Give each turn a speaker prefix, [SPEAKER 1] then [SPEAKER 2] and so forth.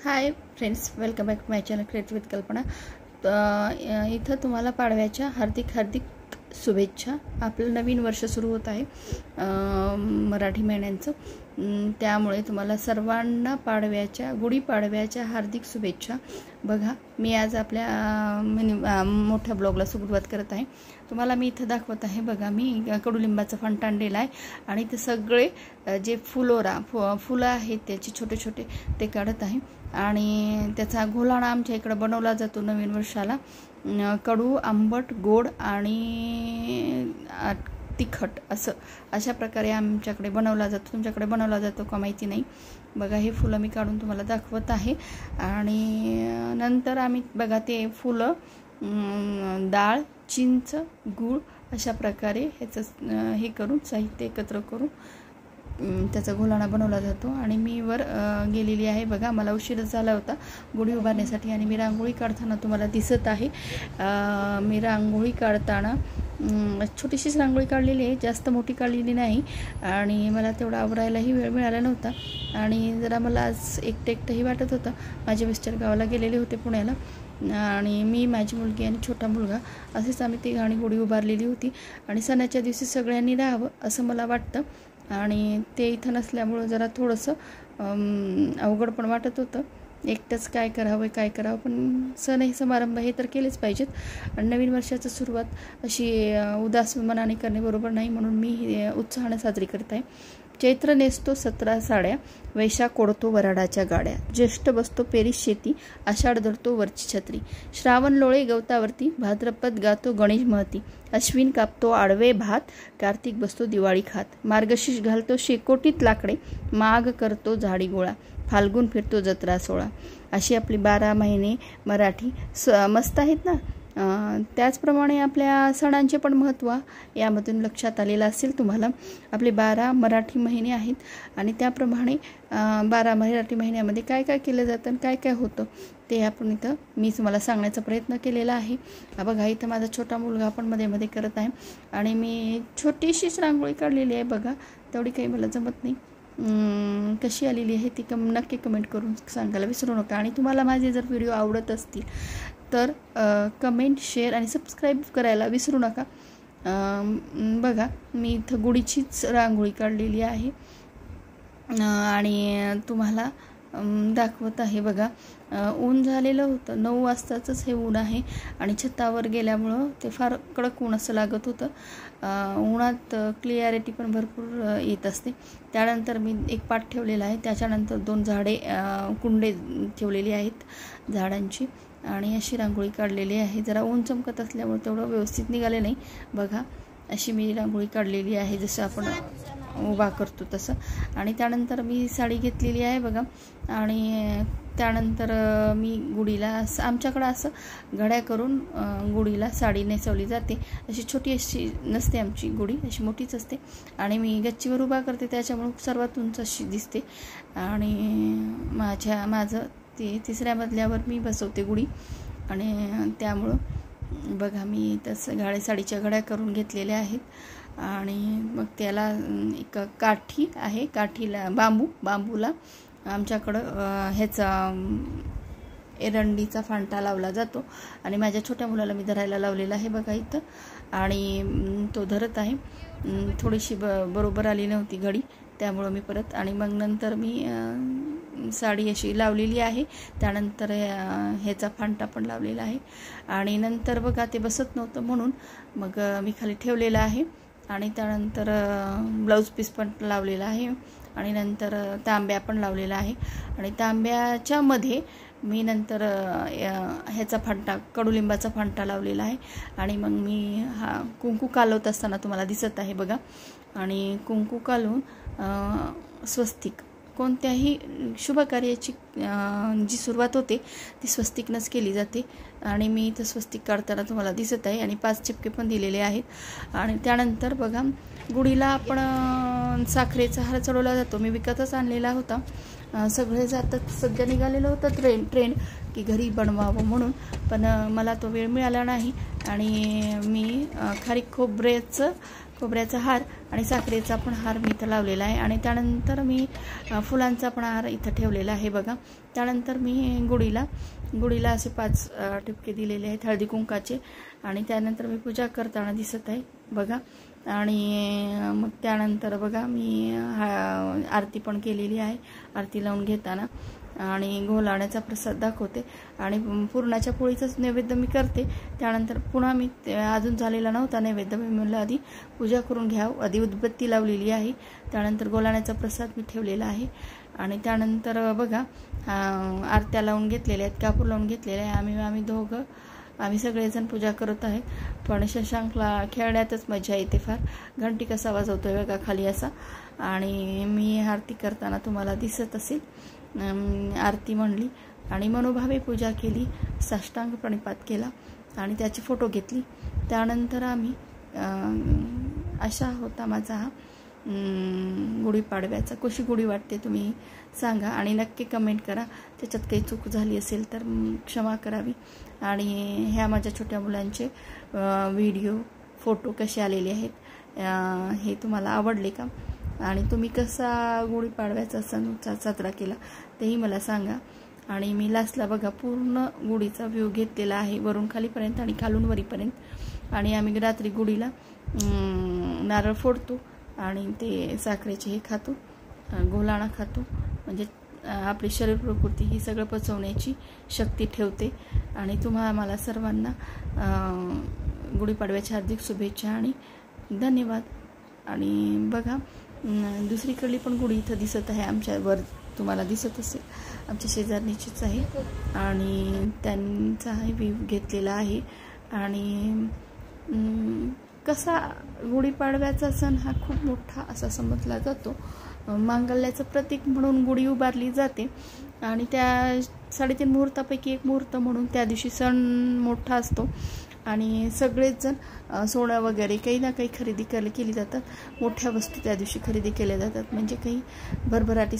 [SPEAKER 1] High friends, welcome back to my channel creative with Kalpana. इथं तुम्हाला पाडव्याच्या हार्दिक शुभेच्छा। आपलं नवीन वर्ष सुरू होत आहे मराठी महिन्यांचं, त्यामुळे तुम्हाला सर्वांना गुढीपाडव्याच्या हार्दिक शुभेच्छा। बघा, मी आज आपल्या मोठ्या ब्लॉगला सुरुवात करत आहे। तुम्हाला मी इथं दाखवत आहे। बघा, मी कडुलिंबाचं फंड आणलेलं आहे आणि ते सगळे जे फुलं आहेत त्याचे छोटे छोटे ते काढत आहे आणि त्याचा घोलाणा आमच्या इकडे बनवला जातो नवीन वर्षाला। कडू, आंबट, गोड आणि तिखट अशा प्रकारे आमच्याकडे बनवला जातो। तुमच्याकडे बनवला जातो का माहिती नाही। बघा, हे फुलं मी काढून तुम्हाला दाखवत आहे आणि नंतर आम्ही बघा ते फुलं, डाळ, चिंच, गूळ अशा प्रकारे ह्याचं हे करून साहित्य एकत्र करून त्याचा घोलाणा बनवला जातो। आणि मी वर गेलेली आहे। बघा, मला उशीरच झाला होता गुढी उभारण्यासाठी आणि मी रांगोळी काढताना तुम्हाला दिसत आहे। मी रांगोळी काढताना छोटीशीच रांगोळी काढलेली आहे, जास्त मोठी काढलेली नाही आणि मला तेवढा आवरायलाही वेळ मिळाला नव्हता आणि जरा मला आज एकटंही वाटत होतं। माझे मिस्टर गावाला गेलेले होते पुण्याला आणि मी, माझी मुलगी आणि छोटा मुलगा असेच आम्ही तिघांनी गुढी उभारलेली होती आणि सणाच्या दिवशी सगळ्यांनी राहावं असं मला वाटतं आणि ते इथं नसल्यामुळं जरा थोडंसं अवघड पण वाटत होतं। एकटंच काय करावं, पण सण हे समारंभ हे तर केलेच पाहिजेत आणि नवीन वर्षाची सुरुवात अशी उदास मनाने करणे बरोबर नाही, म्हणून मी उत्साहाने साजरी करत आहे। चैत्र नेसतो 17 साड्या, वैशाख ओढतो वराडाच्या गाड्या, ज्येष्ठ बसतो पेरीस शेती, आषाढ धरतो वरची छत्री, श्रावण लोळे गवतावरती, भाद्रपद गातो गणेश महती, अश्विन कापतो आडवे भात, कार्तिक बसतो दिवाळी खात, मार्गशीर्ष घालतो शेकोटीत लाकडे, माघ करतो झाडी गोळा, फाल्गुन फिरतो जत्रा सोळा। अशी आपली 12 महिने मराठी मस्त आहेत ना। त्याचप्रमाणे आपल्या सणांचे पण महत्त्व यामधून लक्षात आलेलं असेल तुम्हाला। आपले 12 मराठी महिने आहेत आणि त्याप्रमाणे 12 मराठी महिन्यामध्ये काय काय केलं जातं आणि काय काय होतं ते आपण इथं मी तुम्हाला सांगण्याचा प्रयत्न केलेला आहे। बघा, इथं माझा छोटा मुलगा पण मध्ये करत आहे आणि मी छोटीशीच रांगोळी काढलेली आहे। बघा, तेवढी काही मला जमत नाही, कशी आलेली आहे ती नक्की कमेंट करून सांगायला विसरू नका। आणि तुम्हाला माझे जर व्हिडिओ आवडत असतील तर कमेंट, शेअर आणि सबस्क्राईब करायला विसरू नका। बघा, मी इथं गुढीचीच रांगोळी काढलेली आहे आणि तुम्हाला दाखवत आहे। बघा, ऊन झालेलं होतं, 9 वाजताच हे ऊन आहे आणि छतावर गेल्यामुळं ते फार कडक ऊन असं लागत होतं। उन्हात क्लिअरिटी पण भरपूर येत असते। त्यानंतर मी एक पाट ठेवलेला आहे, त्याच्यानंतर 2 झाडे कुंडे ठेवलेली आहेत झाडांची आणि अशी रांगोळी काढलेली आहे। जरा ऊन चमकत असल्यामुळे तेवढं व्यवस्थित निघाले नाही। बघा, अशी मी रांगोळी काढलेली आहे जसं आपण उभा करतो तसं। आणि त्यानंतर मी साडी घेतलेली आहे बघा आणि त्यानंतर मी गुढीला आमच्याकडं असं घड्या करून गुढीला साडी नेसवली जाते। अशी छोटी अशी नसते आमची गुढी, अशी मोठीच असते आणि मी गच्चीवर उभा करते त्याच्यामुळं सर्वात उंच अशी दिसते आणि माझं ते 3ऱ्या मजल्यावर मी बसवते गुढी आणि त्यामुळं बघा मी तसं साडीच्या घड्या करून घेतलेल्या आहेत आणि मग त्याला एक काठी आहे, काठीला बांबूला आमच्याकडं ह्याचा एरंडीचा फांटा लावला जातो आणि माझ्या छोट्या मुलाला मी धरायला लावलेला आहे बघा इथं आणि तो धरत आहे। थोडीशी बरोबर आली नव्हती घडी, त्यामुळं मी परत आणि मग नंतर मी साडी अशी लावलेली आहे। त्यानंतर ह्याचा फांटा पण लावलेला आहे आणि नंतर बघा ते बसत नव्हतं म्हणून मग मी खाली ठेवलेलं आहे आणि त्यानंतर ब्लाऊज पीस पण लावलेला आहे आणि नंतर तांब्या पण लावलेला आहे आणि तांब्याच्या मध्ये मी नंतर ह्याचा फांटा, कडुलिंबाचा फांटा लावलेला आहे आणि मग मी कुंकू कालवत असताना तुम्हाला दिसत आहे बघा आणि कुंकू कालवून स्वस्तिक, कोणत्याही शुभ कार्याची जी सुरुवात होते ती स्वस्तिकनंच केली जाते आणि मी इथं स्वस्तिक काढताना तुम्हाला दिसत आहे आणि 5 चिपके पण दिलेले आहेत। आणि त्यानंतर बघा, गुढीला आपण साखरेचा हार चढवला जातो। मी विकतच आणलेला होता, सगळे जातात, सध्या निघालेलं होतं ट्रेंड की घरी बनवावं म्हणून, पण मला तो वेळ मिळाला नाही आणि मी खारीक खोबऱ्याचा हार आणि साखरेचा पण हार मी इथं लावलेला आहे आणि त्यानंतर मी फुलांचा पण हार इथं ठेवलेला आहे बघा। त्यानंतर मी गुढीला असे 5 ठिपके दिलेले आहेत हळदी कुंकाचे आणि त्यानंतर मी पूजा करताना दिसत आहे बघा। आणि मग त्यानंतर बघा मी आरती पण केलेली आहे, आरती लावून घेताना आणि घोलाण्याचा प्रसाद दाखवते आणि पुरणाच्या पोळीचाच नैवेद्य मी करते। त्यानंतर पुन्हा मी अजून झालेला नव्हता नैवेद्य, मी म्हणलं आधी पूजा करून घ्यावं, आधी उदबत्ती लावलेली आहे, त्यानंतर घोलाण्याचा प्रसाद मी ठेवलेला आहे आणि त्यानंतर बघा आरत्या लावून घेतलेल्या आहेत, कापूर लावून घेतलेले आहे। आम्ही सगळेजण पूजा करत आहेत, पण शशांकला खेळण्यातच मजा येते फार। घंटी कसा वाजवतोय बघा खाली असा, आणि मी आरती करताना तुम्हाला दिसत असेल। आरती म्हणली आणि मनोभावे पूजा केली, साष्टांग प्रणिपात केला आणि त्याचे फोटो घेतली। त्यानंतर आम्ही अशा होता माझा हा गुढीपाडव्याचा। कशी गुढी वाटते तुम्ही सांगा आणि नक्की कमेंट करा, त्याच्यात काही चूक झाली असेल तर क्षमा करावी। आणि ह्या माझ्या छोट्या मुलांचे व्हिडिओ फोटो कसे आलेले आहेत, हे तुम्हाला आवडले का आणि तुम्ही कसा गुढीपाडव्याचा सण साजरा केला तेही मला सांगा। आणि मी लास्टला बघा पूर्ण गुढीचा व्ह्यू घेतलेला आहे, वरून खालीपर्यंत आणि खालून वरीपर्यंत। आणि आम्ही रात्री गुढीला नारळ फोडतो आणि ते साखरेचे हे खातो, घोलाणा खातो, म्हणजे आपली शरीर प्रकृती ही सगळं पचवण्याची शक्ती ठेवते। आणि मला सर्वांना गुढीपाडव्याच्या हार्दिक शुभेच्छा आणि धन्यवाद। आणि बघा दुसरीकडली पण गुढी इथं दिसत आहे, आमच्यावर तुम्हाला दिसत असेल, आमच्या शेजारणीचीच आहे आणि त्यांचा व्ह्यू घेतलेला आहे। आणि कसा गुढीपाडव्याचा सण हा खूप मोठा असा समजला जातो, मांगल्याचं प्रतीक म्हणून गुढी उभारली जाते आणि त्या 3.5 मुहूर्तापैकी एक मुहूर्त म्हणून त्या दिवशी सण मोठा असतो आणि सगळेच जण सोनं वगैरे काही ना काही खरेदी केली जातात, मोठ्या वस्तू त्या दिवशी खरेदी केल्या जातात, म्हणजे काही भरभराटी